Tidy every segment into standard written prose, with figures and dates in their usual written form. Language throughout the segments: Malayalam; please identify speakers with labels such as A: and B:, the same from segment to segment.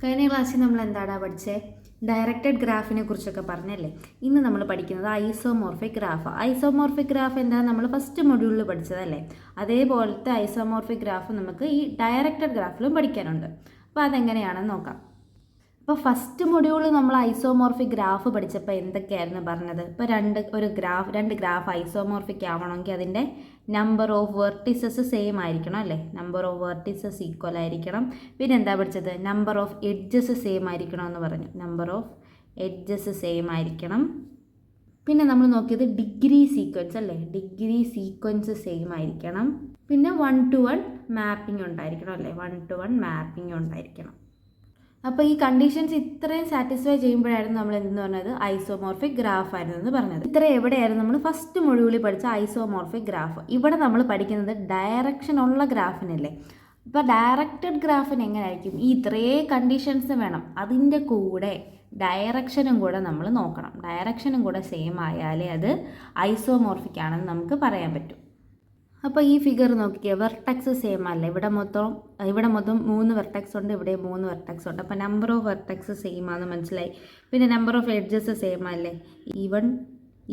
A: കഴിഞ്ഞ ക്ലാസ്സിൽ നമ്മൾ എന്താണ് പഠിച്ചത്? ഡയറക്റ്റഡ് ഗ്രാഫിനെ കുറിച്ചൊക്കെ പറഞ്ഞല്ലേ. ഇന്ന് നമ്മൾ പഠിക്കുന്നത് ഐസോമോർഫിക് ഗ്രാഫ്. ഐസോമോർഫിക് ഗ്രാഫ് എന്താണ് നമ്മൾ ഫസ്റ്റ് മൊഡ്യൂളിൽ പഠിച്ചതല്ലേ. അതേപോലത്തെ ഐസോമോർഫിക് ഗ്രാഫ് നമുക്ക് ഈ ഡയറക്റ്റഡ് ഗ്രാഫിലും പഠിക്കാനുണ്ട്. അപ്പോൾ അതെങ്ങനെയാണെന്ന് നോക്കാം. അപ്പോൾ ഫസ്റ്റ് മൊഡ്യൂൾ നമ്മൾ ഐസോമോർഫിക് ഗ്രാഫ് പഠിച്ചപ്പോൾ എന്തൊക്കെയായിരുന്നു പറഞ്ഞത്? ഇപ്പോൾ രണ്ട് ഗ്രാഫ് ഐസോമോർഫിക് ആവണമെങ്കിൽ അതിൻ്റെ നമ്പർ ഓഫ് വെർട്ടിസസ് സെയിം ആയിരിക്കണം അല്ലേ. നമ്പർ ഓഫ് വെർട്ടിസസ് ഈക്വൽ ആയിരിക്കണം. പിന്നെ എന്താ പഠിച്ചത്? നമ്പർ ഓഫ് എഡ്ജസ് സെയിം ആയിരിക്കണം എന്ന് പറഞ്ഞു. നമ്പർ ഓഫ് എഡ്ജസ് സെയിം ആയിരിക്കണം. പിന്നെ നമ്മൾ നോക്കിയത് ഡിഗ്രി സീക്വൻസ് അല്ലേ. ഡിഗ്രി സീക്വൻസ് സെയിം ആയിരിക്കണം. പിന്നെ 1:1 മാപ്പിംഗ് ഉണ്ടായിരിക്കണം അല്ലേ. 1:1 മാപ്പിംഗ് ഉണ്ടായിരിക്കണം. അപ്പോൾ ഈ കണ്ടീഷൻസ് ഇത്രയും സാറ്റിസ്ഫൈ ചെയ്യുമ്പോഴായിരുന്നു നമ്മൾ എന്തെന്ന് പറഞ്ഞത്? ഐസോമോർഫിക് ഗ്രാഫ് ആയിരുന്നു എന്ന് പറഞ്ഞത്. ഇത്ര എവിടെയായിരുന്നു നമ്മൾ ഫസ്റ്റ് മൊഡ്യൂളിൽ പഠിച്ച ഐസോമോർഫിക് ഗ്രാഫ്. ഇവിടെ നമ്മൾ പഠിക്കുന്നത് ഡയറക്ഷൻ ഉള്ള ഗ്രാഫിനല്ലേ. ഇപ്പോൾ ഡയറക്റ്റഡ് ഗ്രാഫിന് എങ്ങനെയായിരിക്കും? ഈ ഇത്രയും കണ്ടീഷൻസ് വേണം, അതിൻ്റെ കൂടെ ഡയറക്ഷനും കൂടെ നമ്മൾ നോക്കണം. ഡയറക്ഷനും കൂടെ സെയിം ആയാലേ അത് ഐസോമോർഫിക് ആണെന്ന് നമുക്ക് പറയാൻ പറ്റും. അപ്പോൾ ഈ ഫിഗർ നോക്കിക്കുക, വെർട്ടക്സ് സെയിം അല്ല. ഇവിടെ മൊത്തം 3 വെർട്ടക്സ് ഉണ്ട്, ഇവിടെ 3 വെർട്ടക്സ് ഉണ്ട്. അപ്പോൾ നമ്പർ ഓഫ് വെർട്ടക്സ് സെയിം ആണെന്ന് മനസ്സിലായി. പിന്നെ നമ്പർ ഓഫ് എഡ്ജസ് സെയിം അല്ലേ. E1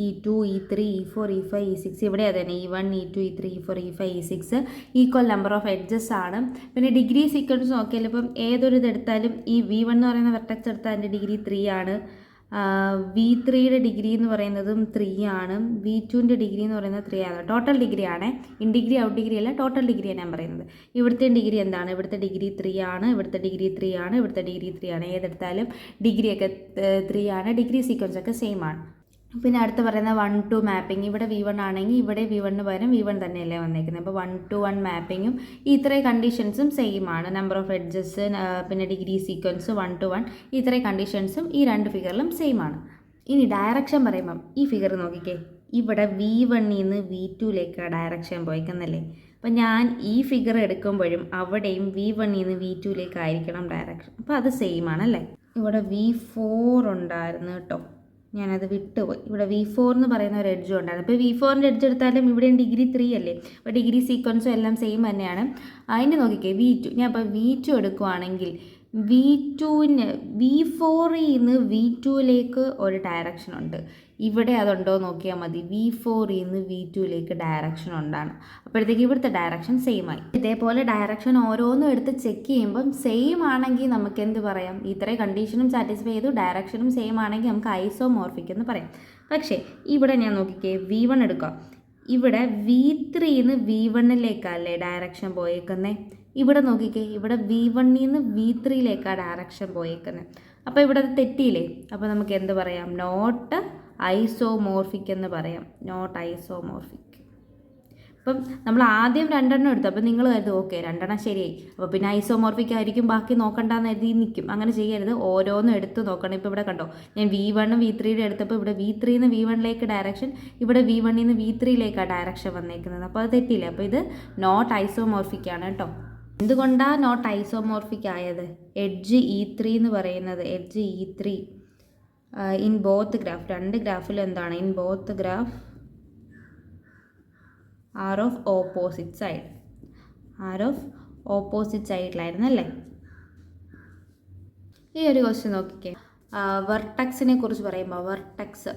A: E2 E3 E4 E5 E6 ഇവിടെ അതന്നെ E1 E2 E3 E4 E5 E6 equal number of edges ആണ്. പിന്നെ ഡിഗ്രി സീക്വൻസ് നോക്കിയാൽ ഇപ്പം ഏതൊരു ഇതെടുത്താലും ഈ V1 എന്ന് പറയുന്ന വെർട്ടക്സ് എടുത്താൽ അതിൻ്റെ ഡിഗ്രി 3 ആണ്. V3യുടെ ഡിഗ്രി എന്ന് പറയുന്നതും 3 ആണ്. V2ൻ്റെ ഡിഗ്രി എന്ന് പറയുന്നത് 3 ആണ്. ടോട്ടൽ ഡിഗ്രി ആണ്, ഇൻ ഡിഗ്രി ഔട്ട് ഡിഗ്രി അല്ല, ടോട്ടൽ ഡിഗ്രിയാണ് ഞാൻ പറയുന്നത്. ഇവിടുത്തെ ഡിഗ്രി എന്താണ്? ഇവിടുത്തെ ഡിഗ്രി 3 ആണ്, ഇവിടുത്തെ ഡിഗ്രി 3 ആണ്, ഇവിടുത്തെ ഡിഗ്രി 3 ആണ്. ഏതെടുത്താലും ഡിഗ്രിയൊക്കെ 3 ആണ്. ഡിഗ്രി സീക്വൻസ് ഒക്കെ സെയിം ആണ്. പിന്നെ അടുത്ത് പറയുന്ന 1:2 മാപ്പിംഗ്. ഇവിടെ V1 ആണെങ്കിൽ ഇവിടെ V1 പകരം V1 തന്നെയല്ലേ വന്നേക്കുന്നത്. അപ്പോൾ 1:1 മാപ്പിങ്ങും ഇത്രയും കണ്ടീഷൻസും സെയിം ആണ്. നമ്പർ ഓഫ് എഡ്ജസ്, പിന്നെ ഡിഗ്രി സീക്വൻസ് 1:1, ഇത്രയും കണ്ടീഷൻസും ഈ രണ്ട് ഫിഗറിലും സെയിം ആണ്. ഇനി ഡയറക്ഷൻ പറയുമ്പം ഈ ഫിഗർ നോക്കിക്കേ, ഇവിടെ V1ൽ നിന്ന് V2യിലേക്ക് ഡയറക്ഷൻ പോയിക്കുന്നല്ലേ. അപ്പം ഞാൻ ഈ ഫിഗർ എടുക്കുമ്പോഴും അവിടെയും V1ൽ നിന്ന് V2യിലേക്ക് ആയിരിക്കണം ഡയറക്ഷൻ. അപ്പോൾ അത് സെയിം ആണല്ലേ. ഇവിടെ V4 ഉണ്ടായിരുന്നു കേട്ടോ, ഞാനത് വിട്ടുപോയി. ഇവിടെ V4 എന്ന് പറയുന്ന ഒരു എഡ്ജും ഉണ്ടായിരുന്നു. അപ്പോൾ V4ൻ്റെ എഡ്ജ് എടുത്താലും ഇവിടെയും ഡിഗ്രി 3 അല്ലേ. അപ്പോൾ ഡിഗ്രി സീക്വൻസും എല്ലാം സെയിം തന്നെയാണ്. അതിന് നോക്കിക്കേ V2, ഞാൻ ഇപ്പോൾ V2 എടുക്കുവാണെങ്കിൽ V4ൽ നിന്ന് V2യിലേക്ക് ഒരു ഡയറക്ഷൻ ഉണ്ട്. ഇവിടെ അതുണ്ടോ നോക്കിയാൽ മതി. V4ൽ നിന്ന് V2യിലേക്ക് ഡയറക്ഷൻ ഉണ്ടാണ്. അപ്പോഴത്തേക്ക് ഇവിടുത്തെ ഡയറക്ഷൻ സെയിം ആയി. ഇതേപോലെ ഡയറക്ഷൻ ഓരോന്നും എടുത്ത് ചെക്ക് ചെയ്യുമ്പം സെയിം ആണെങ്കിൽ നമുക്ക് എന്ത് പറയാം? ഇത്രയും കണ്ടീഷനും സാറ്റിസ്ഫൈ ചെയ്തു, ഡയറക്ഷനും സെയിം ആണെങ്കിൽ നമുക്ക് ഐസോമോർഫിക് എന്ന് പറയാം. പക്ഷേ ഇവിടെ ഞാൻ നോക്കിക്കേ, V1 എടുക്കാം. ഇവിടെ V3ൽ നിന്ന് V1ലേക്കല്ലേ ഡയറക്ഷൻ പോയേക്കുന്നത്. ഇവിടെ നോക്കിക്കേ, ഇവിടെ V1ൽ നിന്ന് V3യിലേക്കാണ് ഡയറക്ഷൻ പോയേക്കുന്നത്. അപ്പോൾ ഇവിടെ അത് തെറ്റിയില്ലേ. അപ്പോൾ നമുക്ക് എന്ത് പറയാം? നോട്ട് ഐസോമോർഫിക് എന്ന് പറയാം. Not isomorphic. അപ്പം നമ്മൾ ആദ്യം 2 എടുത്തു. അപ്പോൾ നിങ്ങൾ കരുതും ഓക്കെ 2 ശരിയായി, അപ്പോൾ പിന്നെ ഐസോമോർഫിക് ആയിരിക്കും, ബാക്കി നോക്കണ്ടെന്ന് എഴുതി നിൽക്കും. അങ്ങനെ ചെയ്യരുത്, ഓരോന്നും എടുത്ത് നോക്കണം. ഇപ്പോൾ ഇവിടെ കണ്ടോ, ഞാൻ V1 V3യുടെ എടുത്തപ്പോൾ ഇവിടെ V3ൽ നിന്ന് V1ലേക്ക് ഡയറക്ഷൻ, ഇവിടെ V1ൽ നിന്ന് V3യിലേക്കാണ് ഡയറക്ഷൻ വന്നേക്കുന്നത്. അപ്പോൾ അത് തെറ്റിയില്ല. അപ്പോൾ ഇത് നോട്ട് ഐസോമോർഫിക് ആണ് കേട്ടോ. എന്തുകൊണ്ടാണ് നോട്ട് ഐസോമോർഫിക് ആയത്? എഡ്ജ് E3 എന്ന് പറയുന്നത്, edge E3 in both graph, രണ്ട് ഗ്രാഫിലും എന്താണ്? In both graph are of opposite side, are of opposite സൈഡിലായിരുന്നു അല്ലേ. ഈ ഒരു ക്വസ്റ്റ്യൻ നോക്കിക്കേ, വെർട്ടക്സിനെ കുറിച്ച് പറയുമ്പോൾ വെർട്ടക്സ്,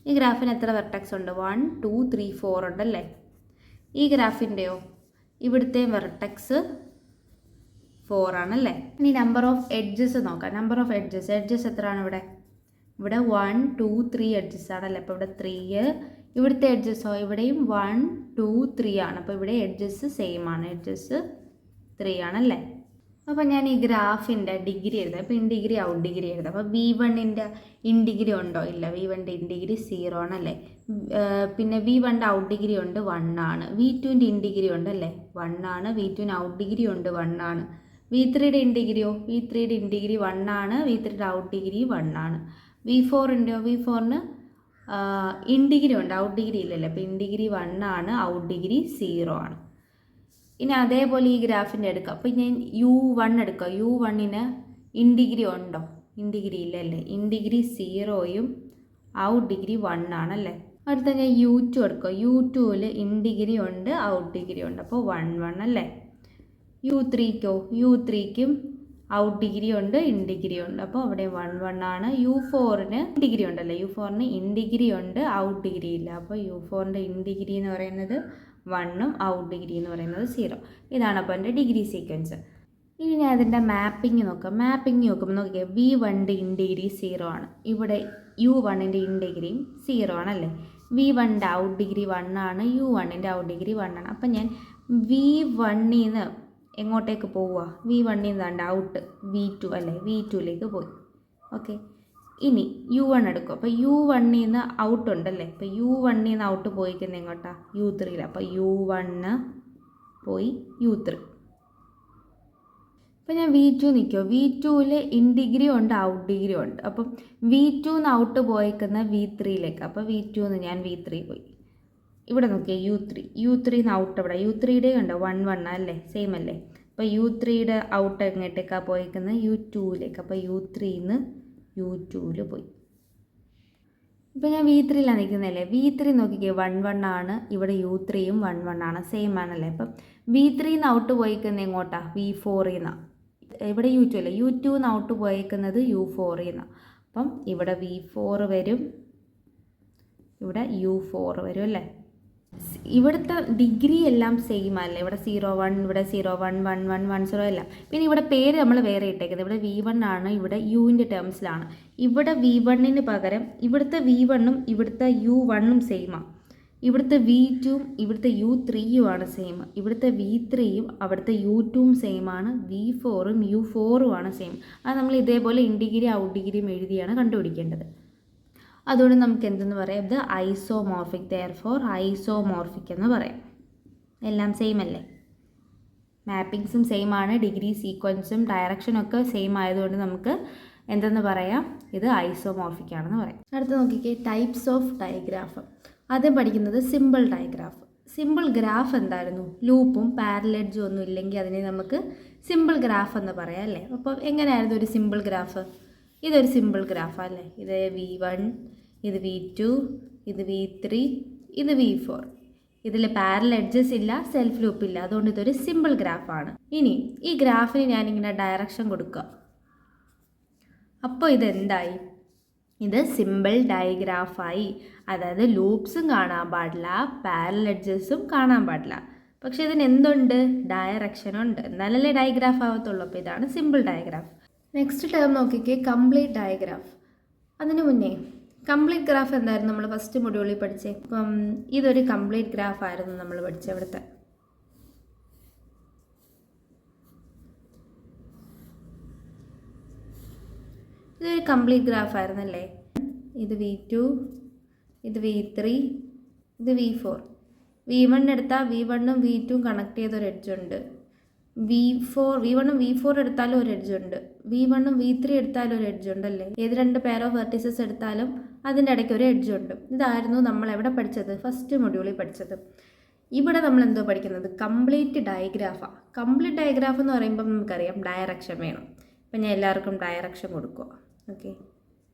A: ഈ ഗ്രാഫിന് എത്ര വെർട്ടക്സ് ഉണ്ട്? 1 2 3 4 ഉണ്ടല്ലേ. ഈ ഗ്രാഫിൻ്റെയോ ഇവിടുത്തെ വെർട്ടക്സ് 4 ആണല്ലേ. ഇനി നമ്പർ ഓഫ് എഡ്ജസ് നോക്കാം. നമ്പർ ഓഫ് എഡ്ജസ് എത്രയാണ്? ഇവിടെ 1 2 3 എഡ്ജസ് ആണല്ലേ. അപ്പോൾ ഇവിടെ 3. ഇവിടുത്തെ എഡ്ജസോ ഇവിടെയും 1 2 3 ആണ്. അപ്പോൾ ഇവിടെ എഡ്ജസ് സെയിം ആണ്, എഡ്ജസ് 3 ആണല്ലേ. അപ്പോൾ ഞാൻ ഈ ഗ്രാഫിൻ്റെ ഡിഗ്രി എഴുതാം. ഇപ്പോൾ ഇൻ ഡിഗ്രി ഔട്ട് ഡിഗ്രി എഴുതാം. അപ്പോൾ V1ൻ്റെ ഇൻ ഡിഗ്രി ഉണ്ടോ? ഇല്ല. V1ൻ്റെ ഇൻ ഡിഗ്രി 0 ആണല്ലേ. പിന്നെ V1ൻ്റെ ഔട്ട് ഡിഗ്രി ഉണ്ട്, 1 ആണ്. V2ൻ്റെ ഇൻ ഡിഗ്രി ഉണ്ടല്ലേ, 1 ആണ്. V2ന് ഔട്ട് ഡിഗ്രി ഉണ്ട്, 1 ആണ്. V3യുടെ ഇൻ ഡിഗ്രിയോ? V3യുടെ ഇൻ ഡിഗ്രി 1 ആണ്. V3യുടെ ഔട്ട് ഡിഗ്രി 1 ആണ്. V4ൻ്റെയോ? V4ന് ഇൻ ഡിഗ്രി ഉണ്ട്, ഔട്ട് ഡിഗ്രി ഇല്ലല്ലോ. അപ്പോൾ ഇൻ ഡിഗ്രി 1 ആണ്, ഔട്ട് ഡിഗ്രി 0 ആണ്. ഇനി അതേപോലെ ഈ ഗ്രാഫിൻ്റെ എടുക്കാം. അപ്പോൾ ഞാൻ U1 എടുക്കാം. U1ന് ഇൻ ഡിഗ്രി ഉണ്ടോ? ഇൻ ഡിഗ്രി ഇല്ലല്ലേ. ഇൻ ഡിഗ്രി 0യും ഔട്ട് ഡിഗ്രി 1 ആണല്ലേ. അടുത്ത ഞാൻ U2 എടുക്കാം. U2ൽ ഇൻ ഡിഗ്രി ഉണ്ട്, ഔട്ട് ഡിഗ്രി ഉണ്ട്. അപ്പോൾ 1 1 അല്ലേ. U3ക്കോ? U3ക്കും ഔട്ട് ഡിഗ്രി ഉണ്ട്, ഇൻ ഡിഗ്രി ഉണ്ട്. അപ്പോൾ അവിടെ 1 1 ആണ്. U4ന് ഡിഗ്രി ഉണ്ടല്ലോ, U4ന് ഇൻ ഡിഗ്രി ഉണ്ട്, ഔട്ട് ഡിഗ്രി ഇല്ല. അപ്പോൾ U4ൻ്റെ ഇൻ ഡിഗ്രി എന്ന് പറയുന്നത് 1ഉം ഔട്ട് ഡിഗ്രി എന്ന് പറയുന്നത് 0. ഇതാണ് അപ്പോൾ എൻ്റെ ഡിഗ്രി സീക്വൻസ്. ഇനി ഞാൻ അതിൻ്റെ മാപ്പിംഗ് നോക്കാം. മാപ്പിംഗ് നോക്കുമ്പോൾ നോക്കിയാൽ V1ൻ്റെ ഇൻ ഡിഗ്രി 0 ആണ്. ഇവിടെ U1ൻ്റെ ഇൻ ഡിഗ്രിയും 0 ആണല്ലേ. V1ൻ്റെ ഔട്ട് ഡിഗ്രി 1 ആണ്, U1ൻ്റെ ഔട്ട് ഡിഗ്രി 1 ആണ്. അപ്പം ഞാൻ V1ൽ നിന്ന് എങ്ങോട്ടേക്ക് പോവുക? V1ൽ നിന്നാണ്ട് ഔട്ട് V2 അല്ലേ, V2ലേക്ക് പോയി. ഓക്കെ, ഇനി U1 എടുക്കും. അപ്പോൾ U1ൽ നിന്ന് ഔട്ട് ഉണ്ടല്ലേ. അപ്പോൾ U1ൽ നിന്ന് ഔട്ട് പോയിക്കുന്നത് എങ്ങോട്ടാണ്? U3യിൽ. അപ്പോൾ U1 പോയി U3. അപ്പോൾ ഞാൻ V2 നിൽക്കുമോ? V2ൽ ഇൻ ഡിഗ്രി ഉണ്ട്, ഔട്ട് ഡിഗ്രി ഉണ്ട്. അപ്പം V2ന്ന് ഔട്ട് പോയിക്കുന്ന V3യിലേക്ക്. അപ്പോൾ V2ന്ന് ഞാൻ V3 പോയി. ഇവിടെ നോക്കിയാൽ U3ന്ന് ഔട്ട് എവിടെ? U3യുടെ ഉണ്ട് 1 1 അല്ലേ, സെയിം അല്ലേ. അപ്പോൾ U3യുടെ ഔട്ട് എങ്ങോട്ടേക്കാണ് പോയിക്കുന്നത്? U2ലേക്ക്. അപ്പോൾ U3ന്ന് U2ൽ പോയി. ഇപ്പോൾ ഞാൻ V3യിലാണ് നിൽക്കുന്നതല്ലേ. V3 നോക്കിക്കേ 1 1 ആണ്. ഇവിടെ U3യും 1 1 ആണ്, സെയിം ആണല്ലേ. അപ്പം V3ന്ന് ഔട്ട് പോയിക്കുന്നത് എങ്ങോട്ടാണ്? V4ന്നാണ്. ഇവിടെ U2 അല്ലേ, U2ന്ന് ഔട്ട് പോയിക്കുന്നത് U4ന്നാണ്. അപ്പം ഇവിടെ V4 വരും, ഇവിടെ U4 വരും അല്ലേ. ഇവിടുത്തെ ഡിഗ്രി എല്ലാം സെയിം അല്ലേ. ഇവിടെ 0 1, ഇവിടെ 0 1 1 1 1 0 എല്ലാം. പിന്നെ ഇവിടെ പേര് നമ്മൾ വേറെ ഇട്ടേക്കുന്നത്. ഇവിടെ V1 ആണ്, ഇവിടെ യുവിൻ്റെ ടേംസിലാണ്. ഇവിടെ V1ന് പകരം ഇവിടുത്തെ V1ഉം ഇവിടുത്തെ U1ഉം സെയിമാണ്. ഇവിടുത്തെ V2ഉം ഇവിടുത്തെ U3യും ആണ് സെയിം. ഇവിടുത്തെ V3യും അവിടുത്തെ U2ഉം സെയിമാണ്. V4ഉം U4ഉം ആണ് സെയിം. അത് നമ്മൾ ഇതേപോലെ ഇൻ ഡിഗ്രി ഔട്ട് ഡിഗ്രിയും എഴുതിയാണ് കണ്ടുപിടിക്കേണ്ടത്. അതുകൊണ്ട് നമുക്ക് എന്തെന്ന് പറയാം? ഇത് ഐസോമോർഫിക്. ദെയർഫോർ ഐസോമോർഫിക് എന്ന് പറയാം. എല്ലാം സെയിം അല്ലേ, മാപ്പിങ്സും സെയിം ആണ്, ഡിഗ്രി സീക്വൻസും ഡയറക്ഷനും ഒക്കെ സെയിം ആയതുകൊണ്ട് നമുക്ക് എന്തെന്ന് പറയാം? ഇത് ഐസോമോർഫിക് ആണെന്ന് പറയാം. അടുത്ത് നോക്കിക്കേ, ടൈപ്സ് ഓഫ് ഡയഗ്രാഫ്. ആദ്യം പഠിക്കുന്നത് സിമ്പിൾ ഡയഗ്രാഫ്. സിമ്പിൾ ഗ്രാഫ് എന്തായിരുന്നു? ലൂപ്പും പാരലൽ ഒന്നും ഇല്ലെങ്കിൽ അതിനെ നമുക്ക് സിമ്പിൾ ഗ്രാഫ് എന്ന് പറയാം അല്ലേ. അപ്പോൾ എങ്ങനെയായിരുന്നു ഒരു സിമ്പിൾ ഗ്രാഫ്? ഇതൊരു സിമ്പിൾ ഗ്രാഫ് അല്ലേ. ഇത് V1, ഇത് V2, ഇത് V3, ഇത് V4. ഇതിൽ പാരലൽ എഡ്ജസ് ഇല്ല, സെൽഫ് ലൂപ്പ് ഇല്ല. അതുകൊണ്ട് ഇതൊരു സിമ്പിൾ ഗ്രാഫാണ്. ഇനി ഈ ഗ്രാഫിന് ഞാനിങ്ങനെ ഡയറക്ഷൻ കൊടുക്കുക. അപ്പോൾ ഇതെന്തായി? ഇത് സിമ്പിൾ ഡയഗ്രാഫായി. അതായത് ലൂപ്സും കാണാൻ പാടില്ല, പാരലൽ എഡ്ജസും കാണാൻ പാടില്ല. പക്ഷേ ഇതിന് എന്തുണ്ട്? ഡയറക്ഷനുണ്ട്. എന്നാലല്ലേ ഡയഗ്രാഫ് ആവത്തുള്ളൂ. അപ്പോൾ ഇതാണ് സിമ്പിൾ ഡയഗ്രാഫ്. നെക്സ്റ്റ് ടേം നോക്കിക്കേ, കംപ്ലീറ്റ് ഡയഗ്രാഫ്. അതിനു മുന്നേ കംപ്ലീറ്റ് ഗ്രാഫ് എന്തായിരുന്നു നമ്മൾ ഫസ്റ്റ് മൊഡ്യൂളിൽ പഠിച്ചേ? അപ്പം ഇതൊരു കംപ്ലീറ്റ് ഗ്രാഫ് ആയിരുന്നു നമ്മൾ പഠിച്ചത്. ഇവിടുത്തെ ഇതൊരു കംപ്ലീറ്റ് ഗ്രാഫ് ആയിരുന്നല്ലേ. ഇത് V2, ഇത് V3, ഇത് V4. V1 എടുത്താൽ V1ഉം V2ഉം കണക്ട് ചെയ്തൊരു എഡ്ജുണ്ട്. V1ഉം V4 എടുത്താലും ഒരു എഡ്ജ് ഉണ്ട്. V1ഉം V3 എടുത്താലും ഒരു എഡ്ജ് ഉണ്ടല്ലേ. ഏത് രണ്ട് പെയർ ഓഫ് വെർട്ടിസസ് എടുത്താലും അതിൻ്റെ ഇടയ്ക്ക് ഒരു എഡ്ജ് ഉണ്ട്. ഇതായിരുന്നു നമ്മൾ എവിടെ പഠിച്ചത്? ഫസ്റ്റ് മൊഡ്യൂളിൽ പഠിച്ചത്. ഇവിടെ നമ്മൾ എന്തോ പഠിക്കുന്നത്? കംപ്ലീറ്റ് ഡയഗ്രാഫാണ്. കംപ്ലീറ്റ് ഡയഗ്രാഫ് എന്ന് പറയുമ്പോൾ നമുക്കറിയാം ഡയറക്ഷൻ വേണം. അപ്പം ഞാൻ എല്ലാവർക്കും ഡയറക്ഷൻ കൊടുക്കുക. ഓക്കെ,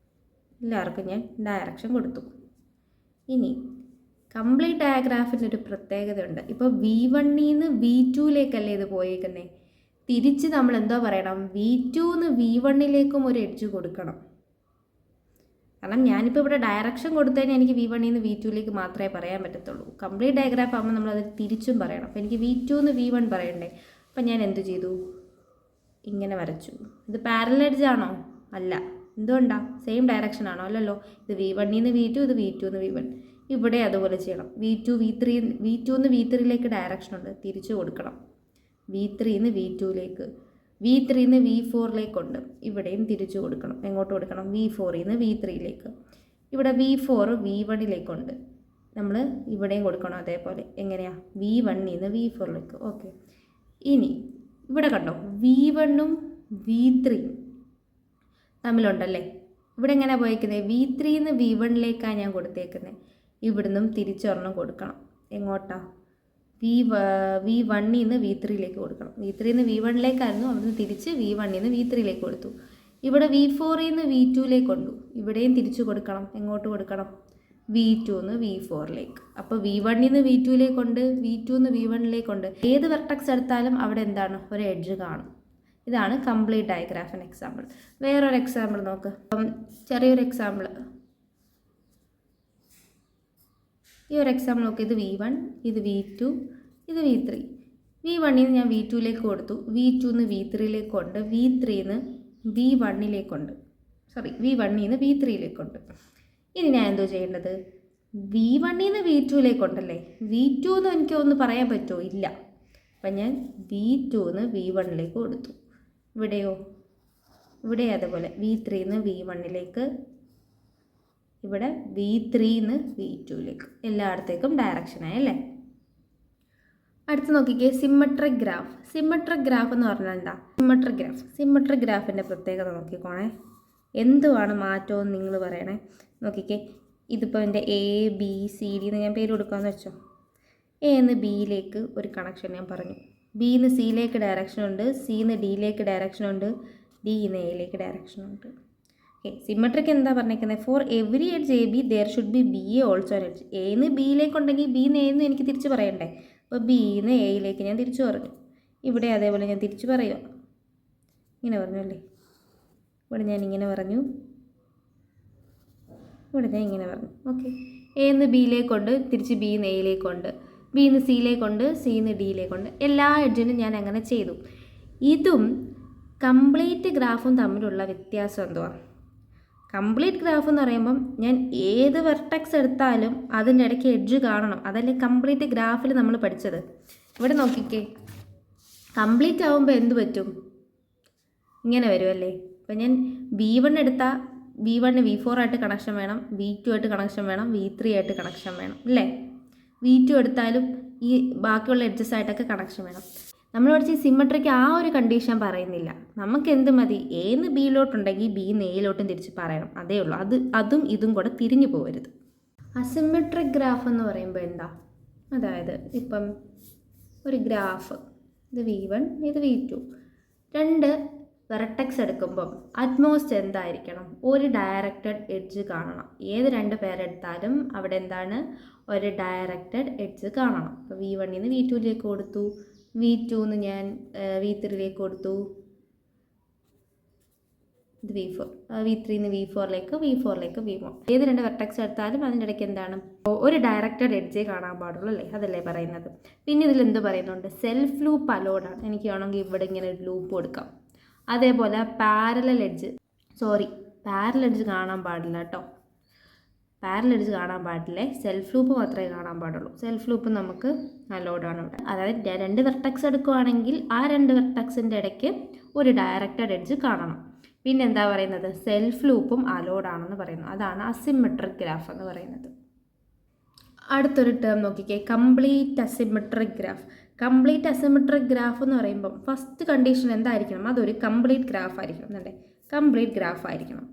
A: എല്ലാവർക്കും ഞാൻ ഡയറക്ഷൻ കൊടുത്തു. ഇനി കംപ്ലീറ്റ് ഡയഗ്രാഫിൻ്റെ ഒരു പ്രത്യേകതയുണ്ട്. ഇപ്പോൾ V1ൽ നിന്ന് V2ലേക്കല്ലേ ഇത് പോയേക്കുന്നത്. തിരിച്ച് നമ്മൾ എന്തോ പറയണം? V2ന്ന് V1ലേക്കും ഒരു എഡ്ജ് കൊടുക്കണം. കാരണം ഞാനിപ്പോൾ ഇവിടെ ഡയറക്ഷൻ കൊടുത്തു കഴിഞ്ഞാൽ എനിക്ക് V1ൽ നിന്ന് V2ലേക്ക് മാത്രമേ പറയാൻ പറ്റത്തുള്ളൂ. കംപ്ലീറ്റ് ഡയഗ്രാഫ് ആകുമ്പോൾ നമ്മളത് തിരിച്ചും പറയണം. അപ്പോൾ എനിക്ക് V2ന്ന് V1 പറയണ്ടേ. അപ്പം ഞാൻ എന്ത് ചെയ്തു? ഇങ്ങനെ വരച്ചു. ഇത് പാരലൽ എഡ്ജ് ആണോ? അല്ല. എന്തുകൊണ്ടാണ്? സെയിം ഡയറക്ഷൻ ആണോ? അല്ലല്ലോ. ഇത് V1ൽ നിന്ന് V2, ഇത് V2ന്ന് V1. ഇവിടെ അതുപോലെ ചെയ്യണം. V2ന്ന് V3ലേക്ക് ഡയറക്ഷൻ ഉണ്ട്, തിരിച്ചു കൊടുക്കണം. V3ന്ന് V2ലേക്ക്, V3ന്ന് V4ലേക്കുണ്ട്, ഇവിടെയും തിരിച്ചു കൊടുക്കണം. എങ്ങോട്ട് കൊടുക്കണം? V4ന്ന് V3ലേക്ക്. ഇവിടെ V4 V1ലേക്കുണ്ട്, നമ്മൾ ഇവിടെയും കൊടുക്കണം അതേപോലെ. എങ്ങനെയാണ്? V1ന്ന് V4ലേക്ക്. ഓക്കെ, ഇനി ഇവിടെ കണ്ടോ, V1ഉം V3യും തമ്മിലുണ്ടല്ലേ. ഇവിടെ എങ്ങനെ പോയേക്കുന്നത്? V3ന്ന് V1ലേക്കാണ് ഞാൻ കൊടുത്തേക്കുന്നത്. ഇവിടുന്നും തിരിച്ചൊരെണ്ണം കൊടുക്കണം. എങ്ങോട്ടാ? V1ന്ന് V3ലേക്ക് കൊടുക്കണം. V3ന്ന് V1ലേക്കായിരുന്നു, അവിടുന്ന് തിരിച്ച് V1ന്ന് V3ലേക്ക് കൊടുത്തു. ഇവിടെ V4ന്ന് V2ലേക്ക് കൊണ്ടു, ഇവിടെയും തിരിച്ചു കൊടുക്കണം. എങ്ങോട്ട് കൊടുക്കണം? V2ന്ന് V4ലേക്ക്. അപ്പോൾ V1ന്ന് V2ലേക്കുണ്ട്, V2ന്ന് V1ലേക്കുണ്ട്. ഏത് വെർട്ടക്സ് എടുത്താലും അവിടെ എന്താണ്? ഒരു എഡ്ജ് കാണും. ഇതാണ് കംപ്ലീറ്റ് ഡയഗ്രാഫിന് എക്സാമ്പിൾ. വേറൊരു എക്സാമ്പിൾ നോക്ക്. ചെറിയൊരു എക്സാമ്പിൾ, ഈ ഒരു എക്സാമ്പിൾ നോക്ക്. ഇത് V1, ഇത് V2, ഇത് V3. V1ൽ നിന്ന് ഞാൻ V2ലേക്ക് കൊടുത്തു, V2 നിന്ന് V3ലേക്ക് കൊണ്ട്, V3 നിന്ന് V1ലേക്കുണ്ട്, V1ൽ നിന്ന് V3ലേക്കുണ്ട്. ഇനി ഞാൻ എന്തോ ചെയ്യേണ്ടത്? V1ൽ നിന്ന് V2ലേക്കുണ്ടല്ലേ, V2 എന്ന് എനിക്ക് ഒന്ന് പറയാൻ പറ്റുമോ? ഇല്ല. അപ്പം ഞാൻ V2 നിന്ന് V1ലേക്ക് കൊടുത്തു. ഇവിടെയോ? ഇവിടെ അതുപോലെ V3 നിന്ന് V1ലേക്ക്, ഇവിടെ V3 നിന്ന് V2ലേക്ക്, എല്ലായിടത്തേക്കും ഡയറക്ഷനായി അല്ലേ. അടുത്ത് നോക്കിക്കേ, സിമ്മട്രിക് ഗ്രാഫ്. സിമ്മട്രിക് ഗ്രാഫ് എന്ന് പറഞ്ഞാൽ എന്താ? സിമ്മട്രിക് ഗ്രാഫിൻ്റെ പ്രത്യേകത നോക്കിക്കോണേ. എന്തുവാണ് മാറ്റമെന്ന് നിങ്ങൾ പറയണേ. നോക്കിക്കേ, ഇതിപ്പോൾ എൻ്റെ ABCD എന്ന് ഞാൻ പേര് കൊടുക്കാമെന്ന് വെച്ചോ. A എന്ന് Bയിലേക്ക് ഒരു കണക്ഷൻ ഞാൻ പറഞ്ഞു, B എന്ന് Cയിലേക്ക് ഡയറക്ഷനുണ്ട്, C എന്ന് Dയിലേക്ക് ഡയറക്ഷനുണ്ട്, D എന്ന് Aയിലേക്ക് ഡയറക്ഷനുണ്ട്. ഓക്കെ, സിമ്മട്രിക് എന്താ പറഞ്ഞേക്കുന്നത്? For every edge AB there should be BA also an edge. A എന്ന് Bയിലേക്കുണ്ടെങ്കിൽ B എന്ന് A എന്ന് എനിക്ക് തിരിച്ച് പറയണ്ടേ. അപ്പോൾ B എന്ന് Aയിലേക്ക് ഞാൻ തിരിച്ചു പറഞ്ഞു. ഇവിടെ അതേപോലെ ഞാൻ തിരിച്ച് പറയുക. ഇങ്ങനെ പറഞ്ഞു അല്ലേ, ഇവിടെ ഞാൻ ഇങ്ങനെ പറഞ്ഞു, ഇവിടെ ഞാൻ ഇങ്ങനെ പറഞ്ഞു. ഓക്കെ, A എന്ന് Bയിലേക്കുണ്ട്, തിരിച്ച് B എന്ന് Aയിലേക്കുണ്ട്, B എന്ന് Cയിലേക്കുണ്ട്, C എന്ന് Dയിലേക്കുണ്ട്. എല്ലാ എഡ്ജിനും ഞാൻ അങ്ങനെ ചെയ്തു. ഇതും കംപ്ലീറ്റ് ഗ്രാഫും തമ്മിലുള്ള വ്യത്യാസം എന്തുവാ? കംപ്ലീറ്റ് ഗ്രാഫ് എന്ന് പറയുമ്പം ഞാൻ ഏത് വെർട്ടെക്സ് എടുത്താലും അതിൻ്റെ ഇടയ്ക്ക് എഡ്ജ് കാണണം. അതല്ലേ കംപ്ലീറ്റ് ഗ്രാഫിൽ നമ്മൾ പഠിച്ചത്. ഇവിടെ നോക്കിക്കേ, കംപ്ലീറ്റ് ആകുമ്പോൾ എന്ത് പറ്റും? ഇങ്ങനെ വരുമല്ലേ. അപ്പം ഞാൻ V1 എടുത്താൽ V1 V4 ആയിട്ട് കണക്ഷൻ വേണം, V2 ആയിട്ട് കണക്ഷൻ വേണം, V3 ആയിട്ട് കണക്ഷൻ വേണം അല്ലേ. V2 എടുത്താലും ഈ ബാക്കിയുള്ള എഡ്ജസ് ആയിട്ടൊക്കെ കണക്ഷൻ വേണം. നമ്മൾ പഠിച്ച സിമ്മട്രിക്ക് ആ ഒരു കണ്ടീഷൻ പറയുന്നില്ല. നമുക്ക് എന്ത് മതി? A എന്ന് Bയിലോട്ടുണ്ടെങ്കിൽ B എന്ന് Aയിലോട്ടും തിരിച്ച് പറയണം, അതേ ഉള്ളൂ. അതും ഇതും കൂടെ തിരിഞ്ഞു പോകരുത്. അസിമെട്രിക് ഗ്രാഫ് എന്ന് പറയുമ്പോൾ എന്താ? അതായത് ഇപ്പം ഒരു ഗ്രാഫ്, ഇത് V1, ഇത് V2, രണ്ട് വെർട്ടെക്സ് എടുക്കുമ്പം അറ്റ്മോസ്റ്റ് എന്തായിരിക്കണം? ഒരു ഡയറക്റ്റഡ് എഡ്ജ് കാണണം. ഏത് രണ്ട് പേരെടുത്താലും അവിടെ എന്താണ്? ഒരു ഡയറക്റ്റഡ് എഡ്ജ് കാണണം. അപ്പോൾ V1 നിന്ന് V2ലേക്ക് കൊടുത്തു, V2 നിന്ന് ഞാൻ V3ലേക്ക് കൊടുത്തു, ഇത് V4, V3 നിന്ന് V4ലേക്ക്, V4ലേക്ക് V1. ഏത് രണ്ട് വെർട്ടെക്സ് എടുത്താലും അതിൻ്റെ ഇടയ്ക്ക് എന്താണ്? ഒരു ഡയറക്റ്റഡ് എഡ്ജേ കാണാൻ പാടുള്ളൂ അല്ലേ, അതല്ലേ പറയുന്നത്. പിന്നെ ഇതിൽ എന്ത് പറയുന്നുണ്ട്? സെൽഫ് ലൂപ്പ് അലോഡാണ്. എനിക്ക് വേണമെങ്കിൽ ഇവിടെ ഇങ്ങനെ ഒരു ലൂപ്പ് കൊടുക്കാം. അതേപോലെ പാരലൽ എഡ്ജ് കാണാൻ പാടില്ല കേട്ടോ. പാരലൽ എഡ്ജ് കാണാൻ പാടില്ലേ, സെൽഫ് ലൂപ്പ് മാത്രമേ കാണാൻ പാടുള്ളൂ. സെൽഫ് ലൂപ്പ് നമുക്ക് അലോഡാണ് ഇവിടെ. അതായത് രണ്ട് വെർട്ടെക്സ് എടുക്കുകയാണെങ്കിൽ ആ രണ്ട് വെർട്ടെക്സിൻ്റെ ഇടയ്ക്ക് ഒരു ഡയറക്റ്റഡ് എഡ്ജ് കാണണം. പിന്നെ എന്താ പറയുന്നത്? സെൽഫ് ലൂപ്പും അലോഡാണെന്ന് പറയുന്നു. അതാണ് അസിമെട്രിക് ഗ്രാഫ് എന്ന് പറയുന്നത്. അടുത്തൊരു ടേം നോക്കിക്കേ, complete asymmetric graph. Complete asymmetric graph എന്ന് പറയുമ്പം ഫസ്റ്റ് കണ്ടീഷൻ എന്തായിരിക്കണം? അതൊരു കംപ്ലീറ്റ് ഗ്രാഫ് ആയിരിക്കണം എന്നല്ലേ, കംപ്ലീറ്റ് ഗ്രാഫ് ആയിരിക്കണം.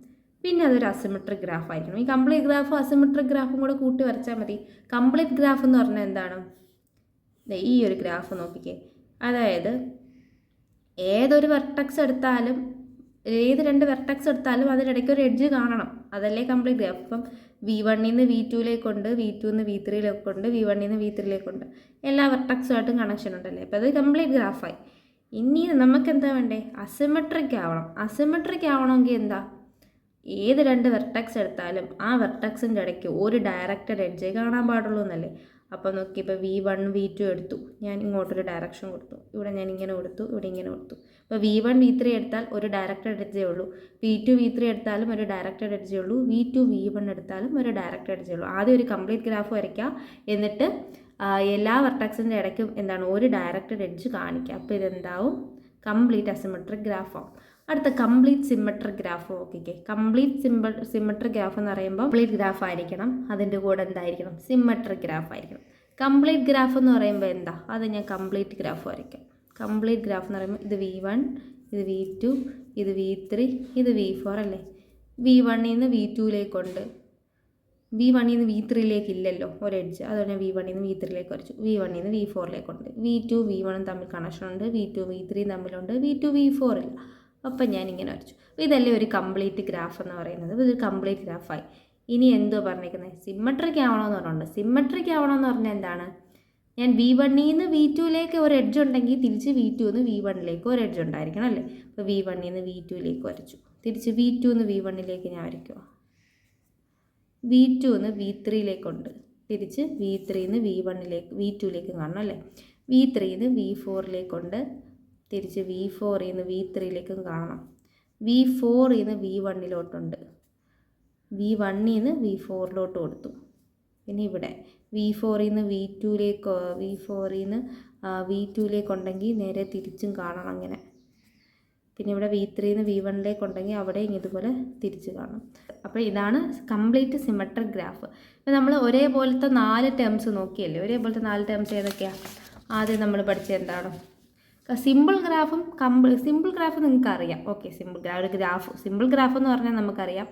A: പിന്നെ അതൊരു അസിമെട്രിക് ഗ്രാഫ് ആയിരിക്കണം. ഈ കംപ്ലീറ്റ് ഗ്രാഫും അസിമെട്രിക് ഗ്രാഫും കൂടെ കൂട്ടി വരച്ചാൽ മതി. കംപ്ലീറ്റ് ഗ്രാഫ് എന്ന് പറഞ്ഞാൽ എന്താണ്? ഈ ഒരു ഗ്രാഫ് നോക്കിക്കേ, അതായത് ഏതൊരു വെർട്ടെക്സ് എടുത്താലും, ഏത് രണ്ട് വെർട്ടെക്സ് എടുത്താലും അതിനിടയ്ക്ക് ഒരു എഡ്ജ് കാണണം, അതല്ലേ കംപ്ലീറ്റ് ഗ്രാഫ്. ഇപ്പം V1 നിന്ന് V2ലേക്കുണ്ട്, V2 നിന്ന് V3ലേക്കുണ്ട്, V1 നിന്ന് V3ലേക്കുണ്ട്, എല്ലാ വെർട്ടെക്സുമായിട്ടും കണക്ഷൻ ഉണ്ടല്ലേ. അപ്പോൾ അത് കംപ്ലീറ്റ് ഗ്രാഫായി. ഇനി നമുക്ക് എന്താ വേണ്ടേ? അസിമെട്രിക് ആവണം. അസിമെട്രിക് ആവണമെങ്കിൽ എന്താ? ഏത് രണ്ട് വെർട്ടെക്സ് എടുത്താലും ആ വെർട്ടെക്സിൻ്റെ ഇടയ്ക്ക് ഒരു ഡയറക്റ്റഡ് എഡ്ജേ കാണാൻ പാടുള്ളൂ എന്നല്ലേ. അപ്പോൾ നോക്കി, ഇപ്പോൾ V1 V2 എടുത്തു, ഞാൻ ഇങ്ങോട്ടൊരു ഡയറക്ഷൻ കൊടുത്തു, ഇവിടെ ഞാൻ ഇങ്ങനെ കൊടുത്തു, ഇവിടെ ഇങ്ങനെ കൊടുത്തു. ഇപ്പോൾ V1 V3 എടുത്താൽ ഒരു ഡയറക്റ്റഡ് എഡ്ജേ ഉള്ളൂ, V2 V3 എടുത്താലും ഒരു ഡയറക്റ്റഡ് എഡ്ജേ ഉള്ളൂ, V2 V1 എടുത്താലും ഒരു ഡയറക്റ്റഡ് എഡ്ജേ ഉള്ളൂ. ആദ്യം ഒരു കംപ്ലീറ്റ് ഗ്രാഫ് വരയ്ക്കുക, എന്നിട്ട് എല്ലാ വെർട്ടെക്സിൻ്റെ ഇടയ്ക്കും എന്താണ്? ഒരു ഡയറക്റ്റഡ് എഡ്ജ് കാണിക്കുക. അപ്പോൾ ഇതെന്താവും? കംപ്ലീറ്റ് അസിമെട്രിക് ഗ്രാഫാവും. അടുത്ത കംപ്ലീറ്റ് സിമെട്രിക് ഗ്രാഫ് നോക്കിക്കേ. കംപ്ലീറ്റ് സിമെട്രിക് ഗ്രാഫ് എന്ന് പറയുമ്പോൾ കംപ്ലീറ്റ് ഗ്രാഫ് ആയിരിക്കണം, അതിൻ്റെ കൂടെ എന്തായിരിക്കണം? സിമെട്രിക് ഗ്രാഫ് ആയിരിക്കണം. കംപ്ലീറ്റ് ഗ്രാഫ് എന്ന് പറയുമ്പോൾ എന്താ? അത് ഞാൻ കംപ്ലീറ്റ് ഗ്രാഫ് വരയ്ക്കാം. കംപ്ലീറ്റ് ഗ്രാഫ് എന്ന് പറയുമ്പോൾ ഇത് V1, ഇത് V2, ഇത് V3, ഇത് V4 അല്ലേ. V1 നിന്ന് V2ലേക്കുണ്ട്, V1 നിന്ന് V3ലേക്ക് ഇല്ലല്ലോ ഒരു എഡ്ജ്, അതുകൊണ്ട് V1 നിന്ന് V3ലേക്ക് വരച്ചു. V1 നിന്ന് V4ലേക്കുണ്ട്, V2 V1 തമ്മിൽ കണക്ഷനുണ്ട്, V2 V3 തമ്മിലുണ്ട്, V2 V4 ഇല്ല. അപ്പം ഞാൻ ഇങ്ങനെ വരച്ചു. ഇതല്ലേ ഒരു കംപ്ലീറ്റ് ഗ്രാഫ് എന്ന് പറയുന്നത്. ഇതൊരു കംപ്ലീറ്റ് ഗ്രാഫായി. ഇനി എന്തോ പറഞ്ഞിരിക്കുന്നത്? സിമ്മട്രിക് ആവണമെന്ന് പറഞ്ഞിട്ടുണ്ട്. സിമ്മട്രിക് ആവണമെന്ന് പറഞ്ഞാൽ എന്താണ്? ഞാൻ V1 നിന്ന് V2ലേക്ക് ഒരു എഡ്ജ് ഉണ്ടെങ്കിൽ തിരിച്ച് V2 നിന്ന് V1ലേക്ക് ഒരു എഡ്ജ് ഉണ്ടായിരിക്കണം അല്ലേ. അപ്പോൾ V1 നിന്ന് V2ലേക്ക് വരച്ചു. തിരിച്ച് V2 നിന്ന് V1ലേക്ക് ഞാൻ വരയ്ക്കുക. V2 നിന്ന് V3ലേക്കുണ്ട്. തിരിച്ച് V3 നിന്ന് V2ലേക്ക് കാണണം അല്ലേ. V3 നിന്ന് V4ലേക്കുണ്ട്. തിരിച്ച് V4 നിന്ന് V3ലേക്കും കാണണം. V4 നിന്ന് V1ലോട്ടുണ്ട്. V1 നിന്ന് V4ലോട്ട് കൊടുത്തു. പിന്നെ ഇവിടെ V4 നിന്ന് V2ലേക്കുണ്ടെങ്കിൽ നേരെ തിരിച്ചും കാണണം അങ്ങനെ. പിന്നെ ഇവിടെ V3 നിന്ന് V1ലേക്കുണ്ടെങ്കിൽ അവിടെയും ഇതുപോലെ തിരിച്ച് കാണണം. അപ്പോൾ ഇതാണ് കംപ്ലീറ്റ് സിമെട്രിക് ഗ്രാഫ്. ഇപ്പോൾ നമ്മൾ ഒരേപോലത്തെ 4 ടേംസ് നോക്കിയല്ലേ. ഒരേപോലത്തെ 4 ടേംസ് ഏതൊക്കെയാണ്? ആദ്യം നമ്മൾ പഠിച്ചത് എന്താണ്? സിമ്പിൾ ഗ്രാഫ് നിങ്ങൾക്ക് അറിയാം. ഓക്കെ, സിമ്പിൾ ഗ്രാഫ് എന്ന് പറഞ്ഞാൽ നമുക്കറിയാം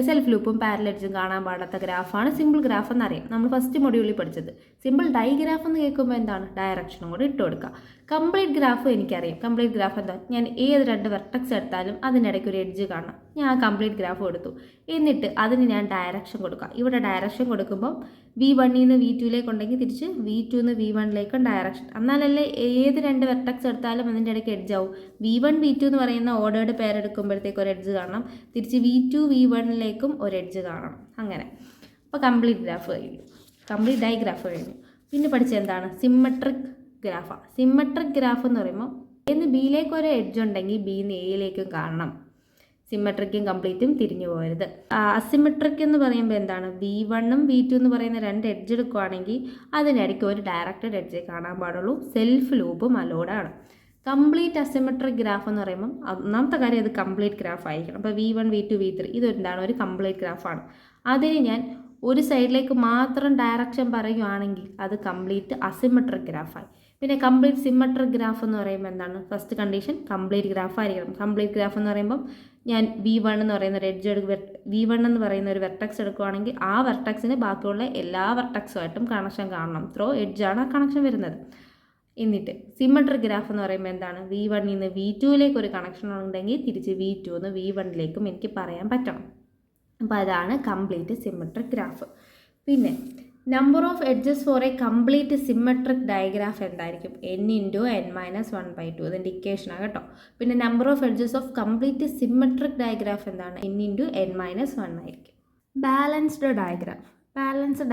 A: സെൽഫ് ലൂപ്പും പാരലൽസും കാണാൻ പാടാത്ത ഗ്രാഫാണ് സിമ്പിൾ ഗ്രാഫ് എന്നറിയാം. നമ്മൾ ഫസ്റ്റ് മൊഡ്യൂളിൽ പഠിച്ചത്. സിമ്പിൾ ഡൈഗ്രാഫ് എന്ന് കേൾക്കുമ്പോൾ എന്താണ്? ഡയറക്ഷനും കൂടി ഇട്ട് കൊടുക്കുക. കംപ്ലീറ്റ് ഗ്രാഫ് എനിക്കറിയാം. കംപ്ലീറ്റ് ഗ്രാഫ് എന്താ? ഞാൻ ഏത് 2 വെർട്ടക്സ് എടുത്താലും അതിനിടയ്ക്ക് ഒരു എഡ്ജ് കാണാം. ഞാൻ ആ കംപ്ലീറ്റ് ഗ്രാഫ് കൊടുത്തു. എന്നിട്ട് അതിന് ഞാൻ ഡയറക്ഷൻ കൊടുക്കുക. ഇവിടെ ഡയറക്ഷൻ കൊടുക്കുമ്പം V1 നിന്ന് V2ലേക്കുണ്ടെങ്കിൽ തിരിച്ച് V2 നിന്ന് V1ലേക്കും ഡയറക്ഷൻ. എന്നാലല്ലേ ഏത് 2 വെർട്ടക്സ് എടുത്താലും അതിൻ്റെ ഇടയ്ക്ക് എഡ്ജ് ആവും. V1 V2 എന്ന് പറയുന്ന ഓർഡേർഡ് പെയർ എടുക്കുമ്പോഴത്തേക്ക് ഒരു എഡ്ജ് കാണണം. തിരിച്ച് V2 V1ലേക്കും ഒരു എഡ്ജ് കാണണം. അങ്ങനെ. അപ്പോൾ കംപ്ലീറ്റ് ഗ്രാഫ് കഴിഞ്ഞു. കംപ്ലീറ്റ് ഡൈഗ്രാഫ് കഴിഞ്ഞു. പിന്നെ പഠിച്ചത് എന്താണ്? സിമ്മട്രിക് ഗ്രാഫാണ്. സിമ്മട്രിക് ഗ്രാഫ് എന്ന് പറയുമ്പോൾ എന്ന് ബിയിലേക്ക് ഒരു എഡ്ജ് ഉണ്ടെങ്കിൽ ബിന്ന് എയിലേക്കും കാണണം. സിമ്മട്രിക്കും കംപ്ലീറ്റും തിരിഞ്ഞു പോകരുത്. അസിമെട്രിക് എന്ന് പറയുമ്പോൾ എന്താണ്? V1ഉം V2 എന്ന് പറയുന്ന 2 എഡ്ജ് എടുക്കുകയാണെങ്കിൽ അതിനിടയ്ക്ക് ഒരു ഡയറക്റ്റഡ് എഡ്ജേ കാണാൻ പാടുള്ളൂ. സെൽഫ് ലൂപ്പും അലോഡാണ്. കംപ്ലീറ്റ് അസിമെട്രിക് ഗ്രാഫ് എന്ന് പറയുമ്പം ഒന്നാമത്തെ കാര്യം അത് കംപ്ലീറ്റ് ഗ്രാഫ് ആയിരിക്കണം. അപ്പോൾ V1 V2 V3 ഇതെന്താണ്? ഒരു കംപ്ലീറ്റ് ഗ്രാഫാണ്. അതിന് ഞാൻ ഒരു സൈഡിലേക്ക് മാത്രം ഡയറക്ഷൻ പറയുകയാണെങ്കിൽ അത് കംപ്ലീറ്റ് അസിമെട്രിക് ഗ്രാഫായി. പിന്നെ കംപ്ലീറ്റ് സിമെട്രിക് ഗ്രാഫ് എന്ന് പറയുമ്പോൾ എന്താണ്? ഫസ്റ്റ് കണ്ടീഷൻ കംപ്ലീറ്റ് ഗ്രാഫ് ആയിരിക്കണം. കംപ്ലീറ്റ് ഗ്രാഫ് എന്ന് പറയുമ്പം ഞാൻ V1 എന്ന് പറയുന്ന ഒരു V1 എന്ന് പറയുന്ന ഒരു വെർട്ടക്സ് എടുക്കുകയാണെങ്കിൽ ആ വെർട്ടക്സിന് ബാക്കിയുള്ള എല്ലാ വെർട്ടക്സുമായിട്ടും കണക്ഷൻ കാണണം. ത്രോ എഡ്ജാണ് ആ കണക്ഷൻ വരുന്നത്. എന്നിട്ട് സിമെട്രിക് ഗ്രാഫ് എന്ന് പറയുമ്പോൾ എന്താണ്? V1 നിന്ന് V2ലേക്ക് ഒരു കണക്ഷൻ ഉണ്ടെങ്കിൽ തിരിച്ച് V2 നിന്ന് V1ലേക്കും എനിക്ക് പറയാൻ പറ്റണം. അപ്പോൾ അതാണ് കംപ്ലീറ്റ് സിമെട്രിക് ഗ്രാഫ്. പിന്നെ number of edges for a complete symmetric digraph എന്തായിരിക്കും? n/n-1/2. ഇതിൻ്റെ ഇക്വേഷനാണ് കേട്ടോ. പിന്നെ number of edges of complete symmetric digraph എന്താണ്? n/n-1 ആയിരിക്കും. ബാലൻസ്ഡ്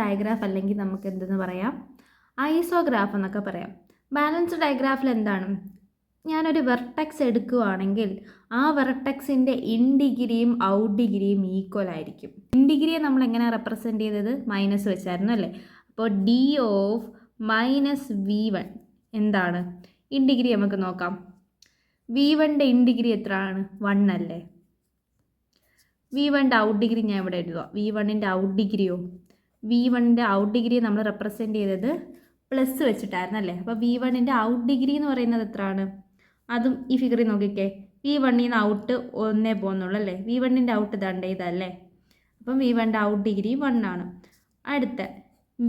A: ഡയഗ്രാഫ് അല്ലെങ്കിൽ നമുക്ക് എന്തെന്ന് പറയാം? ഐസോഗ്രാഫ് എന്നൊക്കെ പറയാം. ബാലൻസ്ഡ് ഡയഗ്രാഫിൽ എന്താണ്? ഞാനൊരു വെർട്ടക്സ് എടുക്കുകയാണെങ്കിൽ ആ വെർട്ടക്സിൻ്റെ ഇൻ ഡിഗ്രിയും ഔട്ട് ഡിഗ്രിയും ഈക്വൽ ആയിരിക്കും. ഇൻ ഡിഗ്രിയെ നമ്മൾ എങ്ങനെ റെപ്രസെൻറ്റ് ചെയ്തത്? മൈനസ് വെച്ചായിരുന്നു അല്ലേ. അപ്പോൾ D ഓഫ് -V1 എന്താണ്? ഇൻ ഡിഗ്രി നമുക്ക് നോക്കാം. V1ൻ്റെ ഇൻ ഡിഗ്രി എത്രയാണ്? 1 അല്ലേ. V1ൻ്റെ ഔട്ട് ഡിഗ്രി ഞാൻ ഇവിടെ എഴുതുക. V1ൻ്റെ ഔട്ട് ഡിഗ്രി നമ്മൾ റെപ്രസെൻറ്റ് ചെയ്തത് പ്ലസ് വെച്ചിട്ടായിരുന്നു അല്ലേ. അപ്പോൾ V1ൻ്റെ ഔട്ട് ഡിഗ്രി എന്ന് പറയുന്നത് എത്രയാണ്? അതും ഈ ഫിഗറിൽ നോക്കിക്കേ. V1 നിന്ന് ഔട്ട് 1 പോകുന്നുള്ളൂ അല്ലേ. V1ൻ്റെ ഔട്ട് ഇതല്ലേ. അപ്പം V1ൻ്റെ ഔട്ട് ഡിഗ്രി 1 ആണ്. അടുത്ത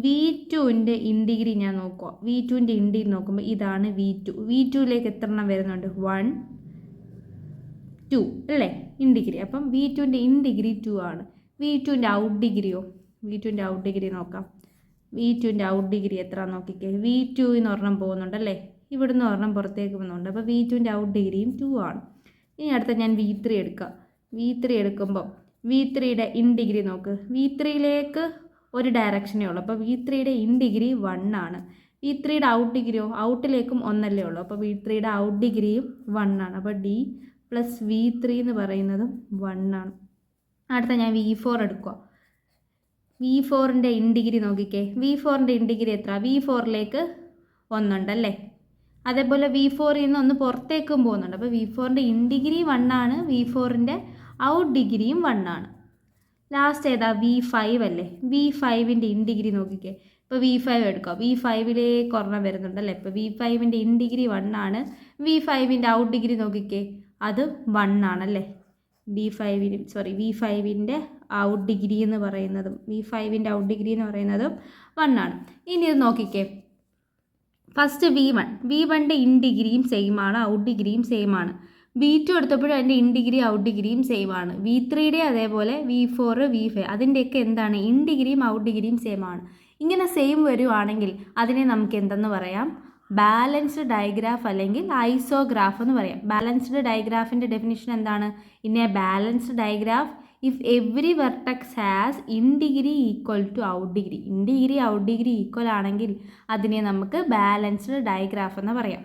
A: V2ൻ്റെ ഇൻ ഡിഗ്രി ഞാൻ നോക്കുക. V2ൻ്റെ ഇൻ ഡിഗ്രി നോക്കുമ്പോൾ ഇതാണ് V2. V2ലേക്ക് എത്ര എണ്ണം വരുന്നുണ്ട്? 1 2 അല്ലേ ഇൻ ഡിഗ്രി. അപ്പം V2ൻ്റെ ഇൻ ഡിഗ്രി 2 ആണ്. V2ൻ്റെ ഔട്ട് ഡിഗ്രിയോ? V2ൻ്റെ ഔട്ട് ഡിഗ്രി നോക്കാം. V2ൻ്റെ ഔട്ട് ഡിഗ്രി എത്ര നോക്കിക്കേ. V2 എന്ന് ഒരെണ്ണം പോകുന്നുണ്ടല്ലേ. ഇവിടുന്ന് ഒരെണ്ണം പുറത്തേക്ക് പോകുന്നുണ്ട്. അപ്പോൾ V2ൻ്റെ ഔട്ട് ഡിഗ്രിയും 2 ആണ്. ഇനി അടുത്ത ഞാൻ V3 എടുക്കുക. V3 എടുക്കുമ്പോൾ V3യുടെ ഇൻ ഡിഗ്രി നോക്ക്. V3യിലേക്ക് ഒരു ഡയറക്ഷനേ ഉള്ളൂ. അപ്പോൾ V3യുടെ ഇൻ ഡിഗ്രി 1 ആണ്. V3യുടെ ഔട്ട് ഡിഗ്രിയോ? ഔട്ടിലേക്കും 1 അല്ലേ ഉള്ളൂ. അപ്പോൾ V3യുടെ ഔട്ട് ഡിഗ്രിയും 1 ആണ്. അപ്പോൾ D + V3 എന്ന് പറയുന്നതും 1 ആണ്. അടുത്ത ഞാൻ V4 എടുക്കുക. V4ൻ്റെ ഇൻ ഡിഗ്രി നോക്കിക്കേ. V4ൻ്റെ ഇൻ ഡിഗ്രി എത്ര? V4ലേക്ക് 1 ഉണ്ടല്ലേ. അതേപോലെ V4ൽ നിന്ന് ഒന്ന് പുറത്തേക്കും പോകുന്നുണ്ട്. അപ്പോൾ V4ൻ്റെ ഇൻ ഡിഗ്രി 1 ആണ്. V4ൻ്റെ ഔട്ട് ഡിഗ്രിയും 1 ആണ്. ലാസ്റ്റ് ഏതാ? V5 അല്ലേ. V5ൻ്റെ ഇൻ ഡിഗ്രി നോക്കിക്കേ. ഇപ്പോൾ V5 എടുക്കുക. V5ലേക്ക് ഒരെണ്ണം വരുന്നുണ്ടല്ലേ. ഇപ്പോൾ V5ൻ്റെ ഇൻ ഡിഗ്രി 1 ആണ്. V5ൻ്റെ ഔട്ട് ഡിഗ്രി നോക്കിക്കേ. അത് 1 ആണല്ലേ. V5ൻ്റെ ഔട്ട് ഡിഗ്രി എന്ന് പറയുന്നതും V5ൻ്റെ ഔട്ട് ഡിഗ്രി എന്ന് പറയുന്നതും 1 ആണ്. ഇനി ഇത് നോക്കിക്കേ. ഫസ്റ്റ് V1ൻ്റെ ഇൻ ഡിഗ്രിയും സെയിം ആണ്, ഔട്ട് ഡിഗ്രിയും സെയിം ആണ്. V2 എടുത്തപ്പോഴും അതിൻ്റെ ഇൻ ഡിഗ്രി ഔട്ട് ഡിഗ്രിയും സെയിം ആണ്. V3യുടെ അതേപോലെ V4 V5 അതിൻ്റെയൊക്കെ എന്താണ്? ഇൻ ഡിഗ്രിയും ഔട്ട് ഡിഗ്രിയും സെയിം ആണ്. ഇങ്ങനെ സെയിം വരുവാണെങ്കിൽ അതിനെ നമുക്ക് എന്തെന്ന് പറയാം? ബാലൻസ്ഡ് ഡയഗ്രാഫ് അല്ലെങ്കിൽ ഐസോഗ്രാഫ് എന്ന് പറയാം. ബാലൻസ്ഡ് ഡയഗ്രാഫിൻ്റെ ഡെഫിനിഷൻ എന്താണ്? In a balanced digraph if every vertex has in degree equal to out degree. In degree out degree equal ആണെങ്കിൽ അതിനെ നമുക്ക് ബാലൻസ്ഡ് ഡയഗ്രാഫ് എന്ന് പറയാം.